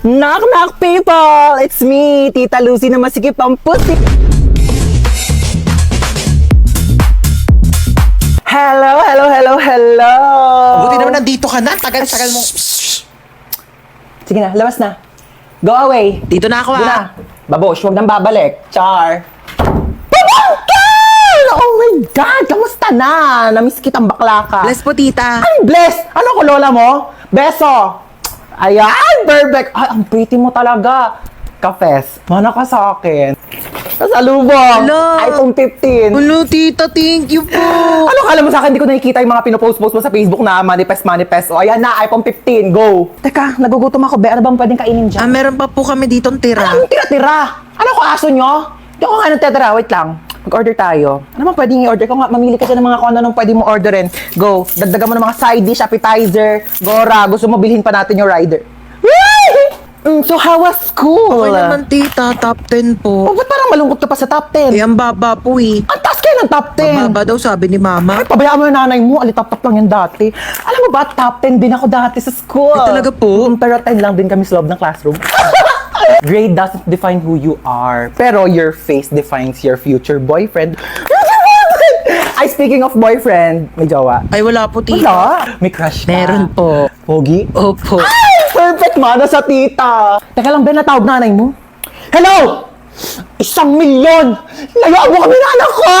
Knock knock people! It's me, Tita Lucy na masikip ang pusi. Hello, hello, hello, hello! Buti naman nandito ka na. Tagal-tagal mo. Sige na, labas na. Go away. Dito na ako Doon na. ah. Babosh, huwag nang babalik. Char. Pabangkel! Oh my God! Kamusta na? Namiss kitang bakla ka. Bless po, tita. Ay, bless! Ano ko, lola mo? Beso! Ayan, perfect! Ay, ang pretty mo talaga. Kafes, mana ka sa akin. Kasalubong! Hello. iPhone 15. Hello, tita. Thank you po. Ano kala mo sa akin? Hindi ko nakikita yung mga pinopost-post mo sa Facebook na manifest. O, ayan na, iPhone 15. Go! Teka, nagugutom ako, be. Ano bang pwedeng kainin dyan? Meron pa po kami ditong tira. Ano tira-tira? Ano ko, aso nyo? Hindi ako nga nagtitira. Wait lang. Mag-order tayo. Ano bang pwedeng i-order? Kung nga, mamili ka dyan ng mga kung ano pwede mo orderin. Go. Dagdagan mo ng mga side dish, appetizer, gora. Gusto mo bilhin pa natin yung rider. So, how was school? Okay naman, tita. Top 10 Oh, po. ba't parang malungkot ka pa sa top 10? Eh, ang baba po eh. Ang taas kayo ng top 10. Mababa daw sabi ni mama. Ay, pabayaan mo yung nanay mo. Alitap-tap lang yan dati. Alam mo ba, top 10 din ako dati sa school. Eh, talaga po? Pero 10 lang din kami sa loob ng classroom. Grade doesn't define who you are. Pero your face defines your future boyfriend. Ay, speaking of boyfriend, may jowa. Ay, wala po, tita. Wala. May crush ka. Meron po. Pogi? Opo. Ay, perfect mana sa tita. Teka lang, Ben, natawag nanay mo. Hello! 1,000,000! Layuan mo kami na anak ko!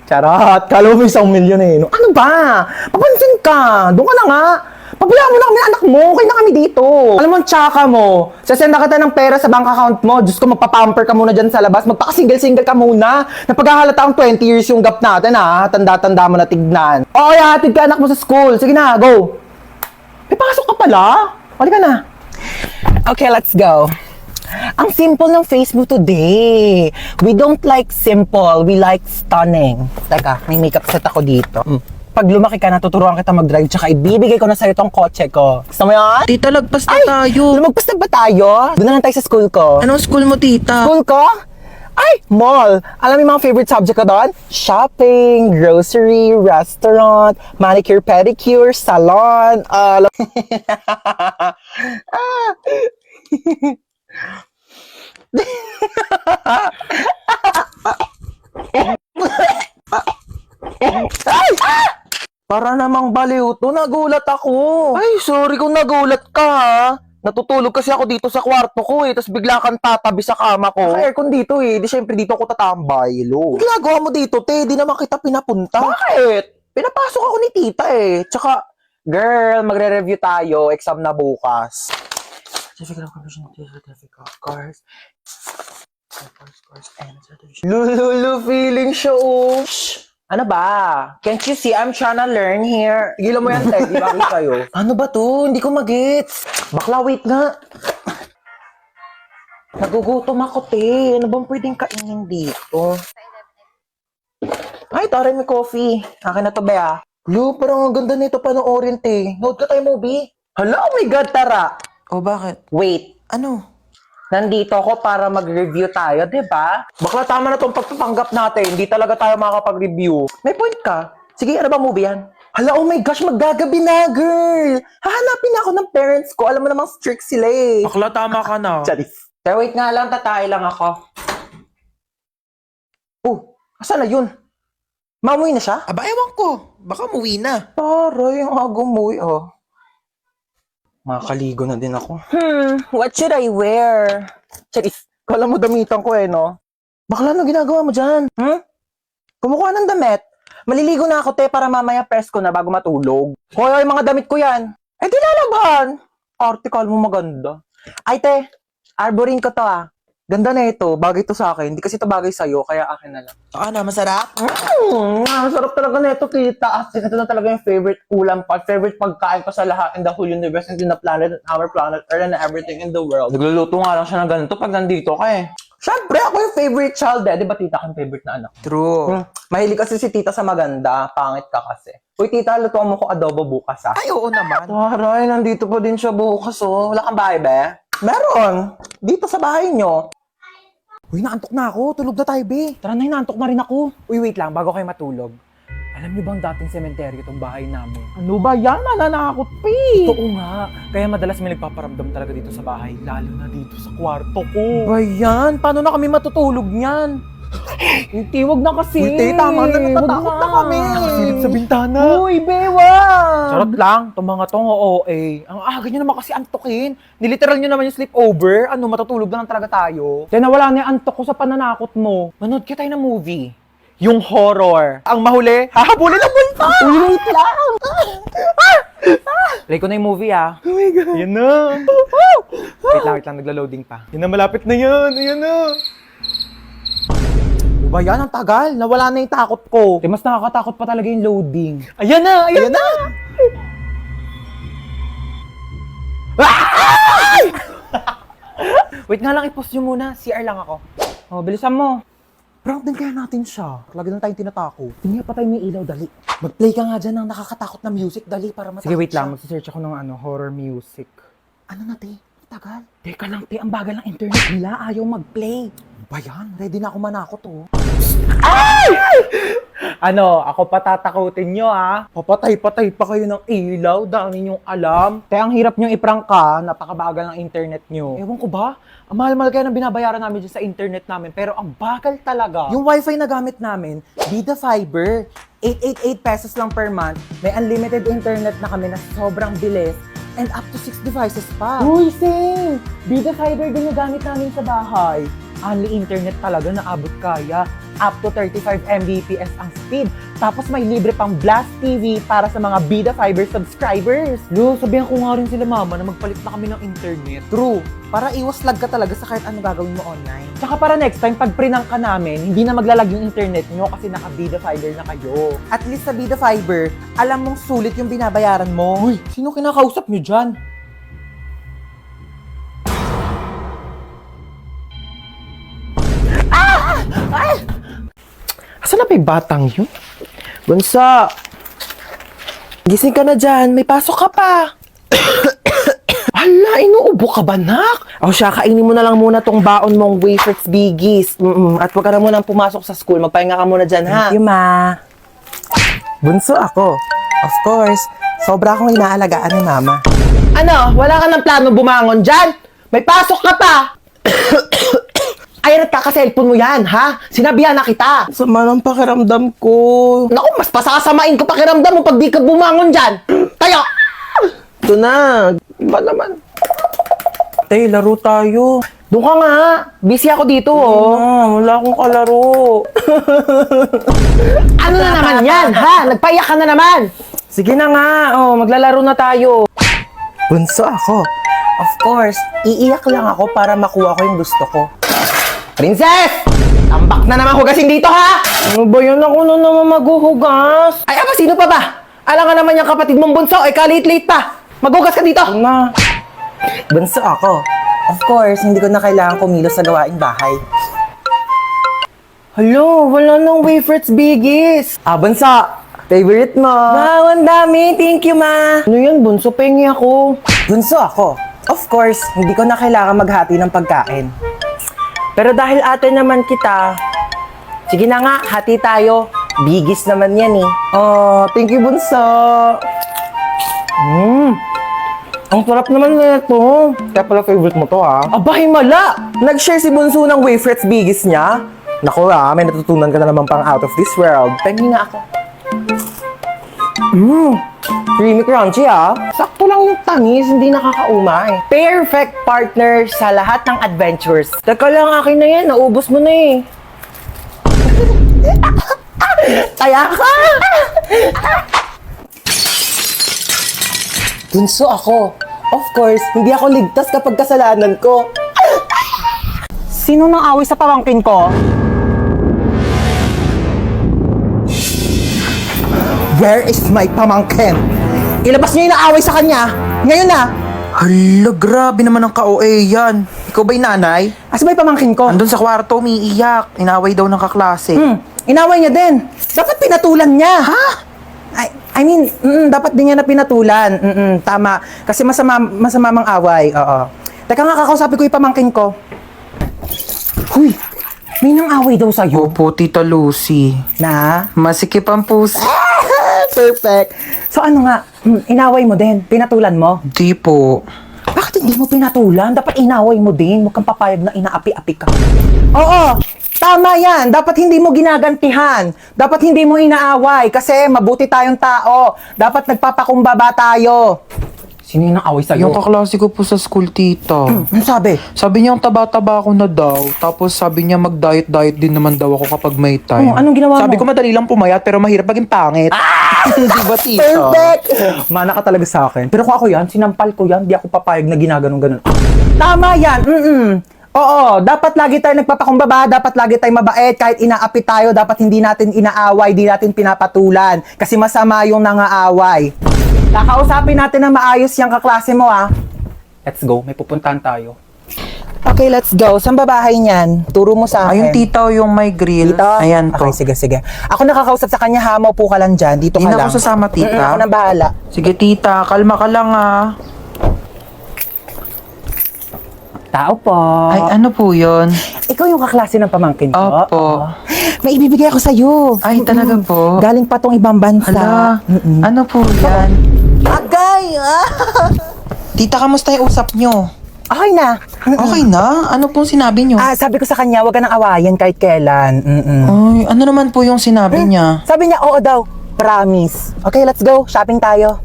Charot, kala mo 1,000,000 eh. No? Ano ba? Papansin ka. Doon ka na nga. Pabayaan mo na kami anak mo. Okay na kami dito. Alam mo, ang tsaka mo. Sasenda kita ng pera sa bank account mo. Diyos ko, magpapamper ka muna dyan sa labas. Magpaka-single-single ka muna. Napaghahalata ang 20 years yung gap natin ha. Tanda-tanda mo na tignan. O kaya, hatid ka anak mo sa school. Sige na, go. May pasok ka pala. Wali ka na. Okay, let's go. Ang simple ng face mo today. We don't like simple, we like stunning. Teka, may makeup set ako dito. Pag lumaki ka, natuturuan kita mag-drive, tsaka ibibigay ko na sa'yo tong kotse ko. Gusto mo yan? Tita, lagpas na Ay, tayo. lumagpas na ba tayo? Doon na lang tayo sa school ko. Anong school mo, tita? School ko? Ay, mall. Alam mo yung mga favorite subject ko doon? Shopping, grocery, restaurant, manicure, pedicure, salon, Para namang baliw to, nagulat ako. Ay, sorry kung nagulat ka ha. Natutulog kasi ako dito sa kwarto ko eh, tapos bigla kang tatabi sa kama ko. Naka-aircon dito eh, di syempre dito ako tatambay, lo. Ginagawa mo dito, te, di naman kita pinapunta. Bakit? Pinapasok ako ni tita eh. Tsaka, girl, magre-review tayo, exam na bukas. Certificate of completion of certificate of course. Lulu, feeling siya oh. Shh! Ano ba? Can't you see I'm trying to learn here? Gilan mo yan, te. Di ba kayo? Ano ba to? Hindi ko magets. Bakla, wait nga. Nagugutom ako, te. Ano bang pwedeng kainin dito? Ay, tara, may coffee. Akin na to, Bea. Lu, parang ang ganda nito panoorin, te. Nood ka tayo movie. Hala, oh my God, tara. O, bakit? Wait. Ano? Nandito ako para mag-review tayo, di ba? Bakla tama na tong pagpapanggap natin. Hindi talaga tayo makakapag-review. May point ka. Sige, ano ba movie yan? Hala, oh my gosh, maggagabi na, girl! Hahanapin na ako ng parents ko. Alam mo namang strict sila eh. Bakla, tama ka na. Charis. Pero wait nga lang, tatay lang ako. Oh, asan na yun? Mamuwi na siya? Aba, ewan ko. Baka umuwi na. Taray, ang agumuwi, oh. Makakaligo na din ako. What should I wear? Charis, kala mo damitan ko eh, no? Bakla, ano ginagawa mo dyan? Kumukuha ng damit. Maliligo na ako, te, para mamaya presko na bago matulog. Hoy, mga damit ko yan. Eh, di lalaban. Article mo maganda. Ay, te, arborin ko to, ah. Ganda na ito. Bagay to sa akin. Hindi kasi ito bagay sa'yo, kaya akin na lang. Ano, masarap? Sarap talaga na ito, tita. As in, ito na talaga yung favorite ulam pa. Favorite pagkain ko sa lahat in the whole universe and in the planet, and our planet, Earth, and everything in the world. Nagluluto nga lang siya ng ganito pag nandito ka eh. Siyempre, ako yung favorite child eh. Di ba tita kang favorite na anak? True. Mahilig kasi si tita sa maganda. Pangit ka kasi. Uy, tita, lutuan mo ko adobo bukas ah. Ay, oo naman. Taray, nandito pa din siya bukas oh. Wala kang bahay, be? Meron. Dito sa bahay nyo. Uy, naantok na ako. Tulog na tayo, be. Tara na, naantok na rin ako. Uy, wait lang. Bago kayo matulog. Alam niyo bang dating sementeryo tong bahay namin? Ano ba yan? Nananakot pa eh. Oo nga. Kaya madalas may nagpaparamdam talaga dito sa bahay. Lalo na dito sa kwarto ko. Ba yan? Paano na kami matutulog niyan? Hindi, wag na kasi. Uy, tama na, natatakot Wag na kami. Nakasilip sa bintana. Uy, bewa! Charot lang. Itong mga tong OA. Ang aga nyo naman kasi antukin. Niliteral nyo naman yung sleepover. Ano, matutulog na lang talaga tayo. Kaya nawala na yung antok ko sa pananakot mo. Manood ka tayo ng movie. Yung horror. Ang mahuli, hahabulin ang multo! Wait lang! Play ko na yung movie ah. Oh my God. Ayan na. Wait lang, nagla-loading pa. Yan na, malapit na yan. Ayan na. Ano ba yan? Ang tagal. Nawala na yung takot ko. Mas nakakatakot pa talaga yung loading. Ayan na, ayan na. Wait nga lang, i-post nyo muna. CR lang ako. Oh, bilisan mo. Prank din kaya natin siya. Lagi lang tayong tinatako. Tingnan pa tayo may ilaw, dali. Mag-play ka nga dyan ng nakakatakot na music, dali, para matakot Sige, wait siya. lang. Magsisearch ako ng horror music. Ano na, te? Tagal. Teka lang, te. Ang bagal ng internet nila. Ayaw mag-play. Ano ba yan? Ready na ako manakot, oh. Ano, ako patatakutin nyo ah. Papatay-patay pa kayo ng ilaw. Dami nyong alam. Kaya ang hirap nyo i-prank ka, napakabagal ng internet nyo. Ewan ko ba? Ang mahal-mahal kaya ng binabayaran namin dyan sa internet namin. Pero ang bagal talaga. Yung wifi na gamit namin, Vida Fiber, 888 pesos lang per month. May unlimited internet na kami na sobrang bilis and up to 6 devices pa. Uy, same! Vida Fiber din yung gamit namin sa bahay. Only internet talaga na abot kaya. Up to 35 Mbps ang speed. Tapos may libre pang Blast TV para sa mga Vida Fiber subscribers. Lo, sabihan ko nga rin sila mama na magpalit na kami ng internet. True. Para iwas lag ka talaga sa kahit ano gagawin mo online. Tsaka para next time, pag prinang ka namin, hindi na maglalag yung internet nyo kasi naka-Vida Fiber na kayo. At least sa Vida Fiber, alam mong sulit yung binabayaran mo. Uy, sino kinakausap nyo dyan? Asan na ba yung batang yun? Bunso! Gising ka na dyan. May pasok ka pa. Hala, inuubo ka ba, nak? O siya, kainin mo na lang muna tong baon mong Wafers Biggies. At huwag ka na munang pumasok sa school. Magpahinga ka muna dyan, ha? Thank you, ma. Bunso ako. Of course. Sobra akong inaalagaan ni mama. Ano? Wala ka ng plano bumangon dyan? May pasok ka pa! Ay, nagkaka-cellphone mo yan, ha? Sinabihan na kita. Sama ng pakiramdam ko. Naku, mas pasasamain ko pakiramdam mo pag di ka bumangon dyan. Tayo! Ito na. Iba naman. Tay, laro tayo. Doon ka nga. Busy ako dito, oh. Wala akong kalaro. Ano na naman yan, ha? Nagpaiyak ka na naman. Sige na nga. Oh, maglalaro na tayo. Bunso ako. Of course, iiyak lang ako para makuha ko yung gusto ko. Princess! Tambak na naman hugasin dito, ha? Ano ba yun? Ako na naman maghuhugas. Ay, ama, sino pa ba? Alam ka naman yung kapatid mong bunso, eh, ka-late-late pa. Maghugas ka dito. Na. Bunso ako. Of course, hindi ko na kailangan kumilos sa gawaing bahay. Hello, wala nang Wafers Biggies. Ah, bunso. Favorite mo. Wow, ang dami. Thank you, ma. Ano yan, bunso? Pengi ako. Bunso ako. Of course, hindi ko na kailangan maghati ng pagkain. Pero dahil ate naman kita, sige na nga, hati tayo. Bigis naman yan eh. Oh, thank you, bunso. Ang sarap naman na ito. Kaya pala favorite mo to, ha? Aba, himala! Nag-share si Bunso ng Wafers Bigis niya. Naku may natutunan ka na naman pang out of this world. Pengi nga ako. Creamy crunchy Sakto lang yung tamis, hindi nakakaumay. Perfect partner sa lahat ng adventures. Teka lang, akin na yan. Naubos mo na eh. Taya ka! Bunso ako. Of course, hindi ako ligtas kapag kasalanan ko. Sino nang away sa pamangkin ko? Where is my pamangkin? Ilabas niyo yung naaway sa kanya. Ngayon na. Hala, grabe naman ang ka-OA yan. Ikaw ba'y nanay? Asa ba yung pamangkin ko? Andun sa kwarto, umiiyak. Inaway daw ng kaklase. Inaway niya din. Dapat pinatulan niya. Ha? I mean, dapat din niya na pinatulan. Tama. Kasi masama mang away. Oo. Teka nga, kakausapin ko yung pamangkin ko. Huy, may nang away daw sa'yo. Opo, Tita Lucy. Na? Masikip ang puso. Perfect. So ano nga, inaway mo din, pinatulan mo? Di po. Bakit hindi mo pinatulan? Dapat inaway mo din. Huwag kang papayag na inaapi-api ka. Oo, tama yan. Dapat hindi mo ginagantihan. Dapat hindi mo inaaway kasi mabuti tayong tao. Dapat nagpapakumbaba tayo. Sino yung away sa'yo? Yung kaklase ko po sa school, tita. Ano sabi? Sabi niya, ang taba-taba ako na daw. Tapos sabi niya, mag-diet-diet din naman daw ako kapag may time. Oh, anong ginawa Sabi mo? ko, madali lang pumayat, pero mahirap maging pangit. Di ba, tita? Perfect! Mana ka talaga sa akin. Pero kung ako yan, sinampal ko yan, di ako papayag na ginaganon-ganon. Tama yan! Oo, dapat lagi tayo nagpapakumbaba, dapat lagi tayo mabait, kahit inaapi tayo, dapat hindi natin inaaway, di natin pinapatulan. Kasi masama yung nangaaway. Kakausapin natin na maayos yung kaklase mo, ah. Let's go, may pupuntahan tayo. Okay, let's go. Saan ba bahay niyan? Turo mo sa akin. Ayun, tita, yung may grill. Dito? Ayan po. Okay, sige. Ako nakakausap sa kanya, ha? Maupo ka lang dyan. Dito ka Hindi na lang. ako sasama, tita. Ako na bahala. Sige, tita, kalma ka lang, ah. Tao po. Ay, ano po yun? Ikaw yung kaklase ng pamangkin ko? Opo. May ibibigay ako sa'yo. Ay, talaga po? Galing pa tong ibang bansa. Hala, ano po yan? Agay! Tita, kamusta yung usap nyo? Okay na. Okay na? Ano pong sinabi nyo? Sabi ko sa kanya, huwag ka nang awayan kahit kailan. Ay, ano naman po yung sinabi niya? Sabi niya, oo daw. Promise. Okay, let's go. Shopping tayo.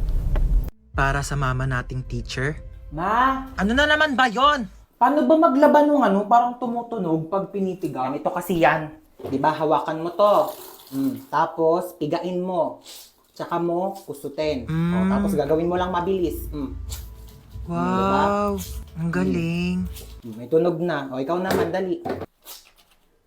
Para sa mama nating teacher? Ma, Ano na naman ba yon? paano ba maglaban ng parang tumutunog pag pinitigan? Ito kasi yan. Di ba, hawakan mo to. Tapos, pigain mo. Tsaka mo, kusutin. O, tapos gagawin mo lang mabilis. Wow, ang galing. May tunog na. O, ikaw naman, dali.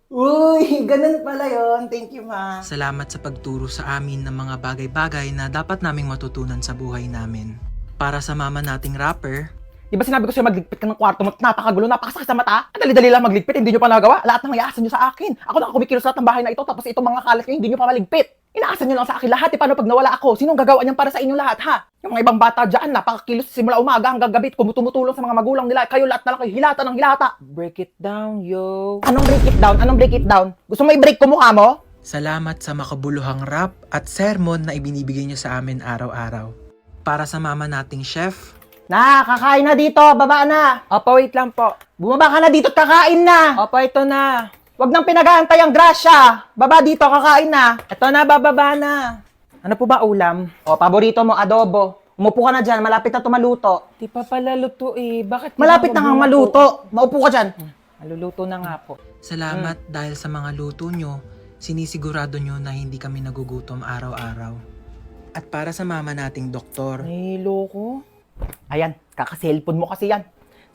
Uy, ganun pala yon. Thank you, ma. Salamat sa pagturo sa amin ng mga bagay-bagay na dapat naming matutunan sa buhay namin. Para sa mama nating rapper, Di ba sinabi ko sa'yo magligpit ka ng kwarto mo at napakagulo, napakasakit sa mata? Ang dali-dali lang magligpit, hindi nyo pa nagawa. Lahat ng iaasan nyo sa akin. Ako na kumikilos lahat ng bahay na ito, tapos itong mga kalat nyo, hindi nyo pa maligpit. Inaasan nyo lang sa akin lahat. Paano pag nawala ako? Sinong gagawa niyan para sa inyo lahat, ha? Yung mga ibang bata dyan, napakakilos simula umaga hanggang gabi, tumutulong sa mga magulang nila. Kayo lahat na lang kayo, hilata ng hilata. Break it down, yo. Anong break it down? Anong break it down? Gusto mo i-break ko mukha mo? salamat sa makabuluhang rap at sermon na ibinibigay nyo sa amin araw-araw. Para sa mama nating chef, Kakain na dito. Baba na. Opo, wait lang po. Bumaba ka na dito at kakain na. Opo, ito na. Huwag nang pinag-aantay ang grasya. Baba dito, kakain na. Ito na, bababa na. Ano po ba ulam? O, paborito mo, adobo. Umupo ka na dyan, malapit na tumaluto. Di pa pala luto eh. Bakit? Malapit na kang maluto. Maupo ka dyan. Maluluto na nga po. salamat dahil sa mga luto nyo, sinisigurado nyo na hindi kami nagugutom araw-araw. At para sa mama nating doktor, Nahilo ko. Ayan, kaka-cellphone mo kasi yan.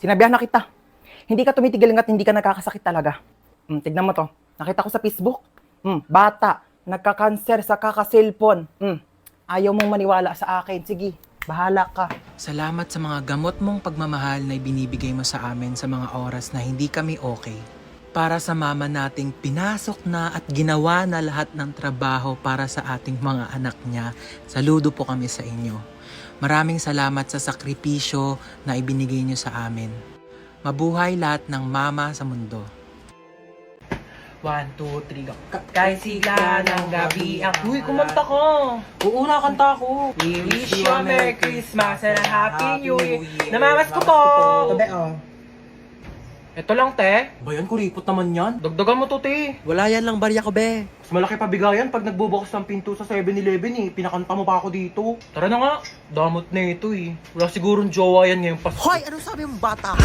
Sinabihan na kita. Hindi ka tumitigil hanggat hindi ka nagkakasakit talaga. Tignan mo to. Nakita ko sa Facebook. Bata, nagka-cancer sa kaka-cellphone. Ayaw mong maniwala sa akin. Sige, bahala ka. salamat sa mga gamot mong pagmamahal na ibinibigay mo sa amin sa mga oras na hindi kami okay. Para sa mama nating pinasok na at ginawa na lahat ng trabaho para sa ating mga anak niya, saludo po kami sa inyo. Maraming salamat sa sakripisyo na ibinigay niyo sa amin. Mabuhay lahat ng mama sa mundo. 1, 2, 3, go. Kahit sila ng gabi ang... Uy, kumanta ko! Oo, nakanta ko. We wish you a Merry Christmas and a Happy New Year. Namamas ko po! Ito lang, te. Bayan, kuripot naman yan. Dagdagan mo to, te. Wala yan lang, barya ko, be. Mas malaki pa bigayan pag nagbubukas ng pinto sa 7-Eleven eh. Pinakanta mo pa ako dito. Tara na nga. Damot na ito eh. Wala sigurong jowa yan ngayong Pasko. Hoy, ano sabi mong bata?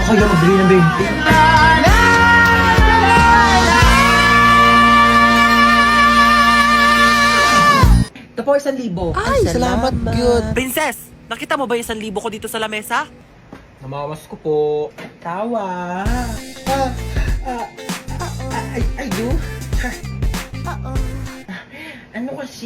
Kaya magbili ng 20. Ito po, 1,000. Ay, salamat, good. Princess, nakita mo ba yung 1,000 ko dito sa lamesa? Namamas ko po. Tawa. I do? Ano kasi?